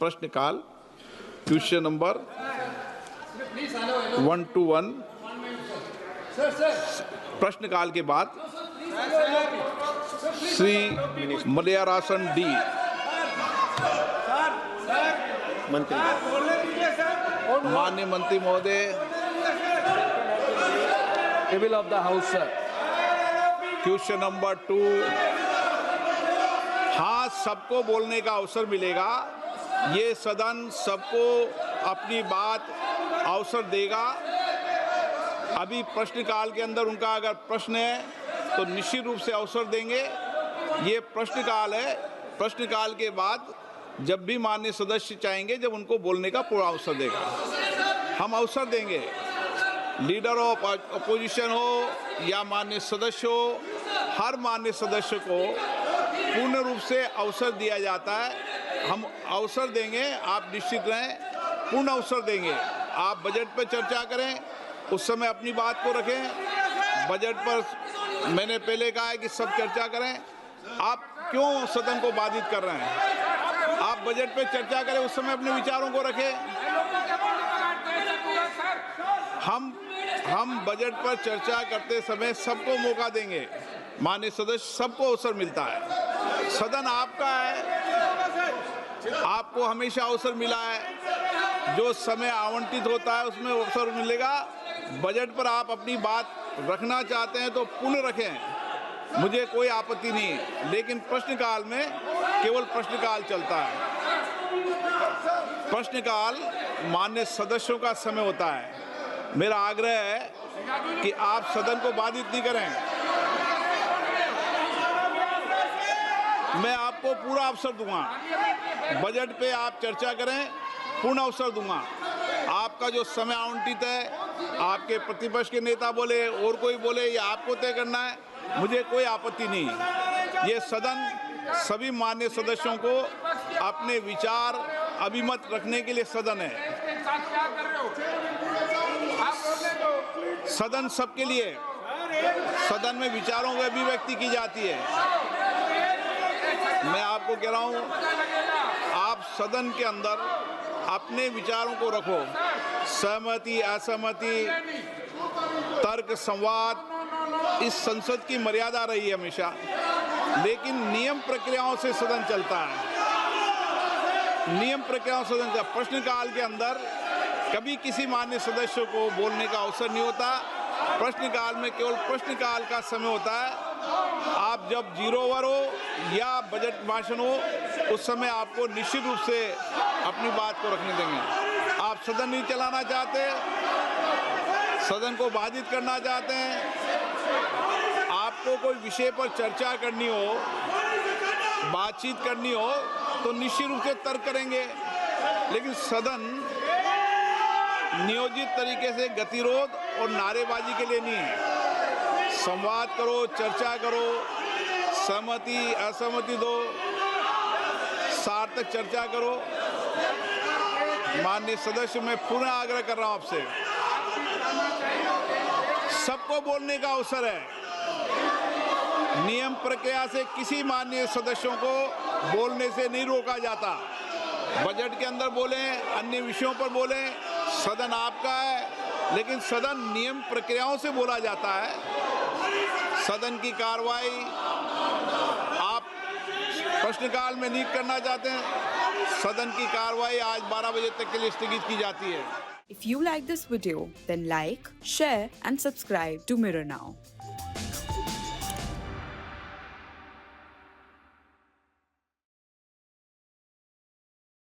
प्रश्नकाल question number 1 to 1। प्रश्नकाल के बाद श्री मलयारासन डी माननीय मंत्री महोदय, table of the house sir. Question number 2। हाँ, सबको बोलने का अवसर मिलेगा। ये सदन सबको अपनी बात अवसर देगा। अभी प्रश्नकाल के अंदर उनका अगर प्रश्न है तो निश्चित रूप से अवसर देंगे। ये प्रश्नकाल है। प्रश्नकाल के बाद जब भी माननीय सदस्य चाहेंगे, जब उनको बोलने का पूरा अवसर देगा, हम अवसर देंगे। लीडर ऑफ अपोजिशन हो या माननीय सदस्य हो, हर माननीय सदस्य को पूर्ण रूप से अवसर दिया जाता है। हम अवसर देंगे, आप निश्चित रहें, पूर्ण अवसर देंगे। आप बजट पर चर्चा करें, उस समय अपनी बात को रखें। बजट पर मैंने पहले कहा है कि सब चर्चा करें। आप क्यों सदन को बाधित कर रहे हैं? आप बजट पे चर्चा करें, उस समय अपने विचारों को रखें। हम बजट पर चर्चा करते समय सबको मौका देंगे। माननीय सदस्य, सबको अवसर मिलता है। सदन आपका है, आपको हमेशा अवसर मिला है। जो समय आवंटित होता है उसमें अवसर मिलेगा। बजट पर आप अपनी बात रखना चाहते हैं तो पूर्ण रखें, मुझे कोई आपत्ति नहीं, लेकिन प्रश्नकाल में केवल प्रश्नकाल चलता है। प्रश्नकाल माननीय सदस्यों का समय होता है। मेरा आग्रह है कि आप सदन को बाधित नहीं करें। मैं आपको पूरा अवसर दूंगा। बजट पे आप चर्चा करें, पूर्ण अवसर दूंगा। आपका जो समय आवंटित है, आपके प्रतिपक्ष के नेता बोले और कोई बोले, ये आपको तय करना है, मुझे कोई आपत्ति नहीं। ये सदन सभी माननीय सदस्यों को अपने विचार अभिमत रखने के लिए सदन है। सदन सबके लिए, सदन में विचारों की अभिव्यक्ति की जाती है। मैं आपको कह रहा हूं, आप सदन के अंदर अपने विचारों को रखो। सहमति, असहमति, तर्क, संवाद, इस संसद की मर्यादा रही है हमेशा, लेकिन नियम प्रक्रियाओं से सदन चलता है। नियम प्रक्रियाओं से सदन चलता है। प्रश्नकाल के अंदर कभी किसी माननीय सदस्य को बोलने का अवसर नहीं होता। प्रश्नकाल में केवल प्रश्नकाल का समय होता है। आप जब 0 ओवर हो या बजट भाषण हो, उस समय आपको निश्चित रूप से अपनी बात को रखने देंगे। आप सदन नहीं चलाना चाहते, सदन को बाधित करना चाहते हैं, आपको कोई विषय पर चर्चा करनी हो, बातचीत करनी हो, तो निश्चित रूप से तर्क करेंगे। लेकिन सदन नियोजित तरीके से गतिरोध और नारेबाजी के लिए नहीं है। संवाद करो, चर्चा करो, सहमति असहमति दो, सार्थक चर्चा करो। माननीय सदस्य, मैं पुनः आग्रह कर रहा हूं आपसे, सबको बोलने का अवसर है। नियम प्रक्रिया से किसी माननीय सदस्यों को बोलने से नहीं रोका जाता। बजट के अंदर बोलें, अन्य विषयों पर बोलें, सदन आपका है, लेकिन सदन नियम प्रक्रियाओं से बोला जाता है। सदन की कार्रवाई आप प्रश्नकाल में नहीं करना चाहते हैं, सदन की कार्रवाई आज 12 बजे तक के लिए स्थगित की जाती है। If you like this video, then like, share and subscribe to Mirror Now.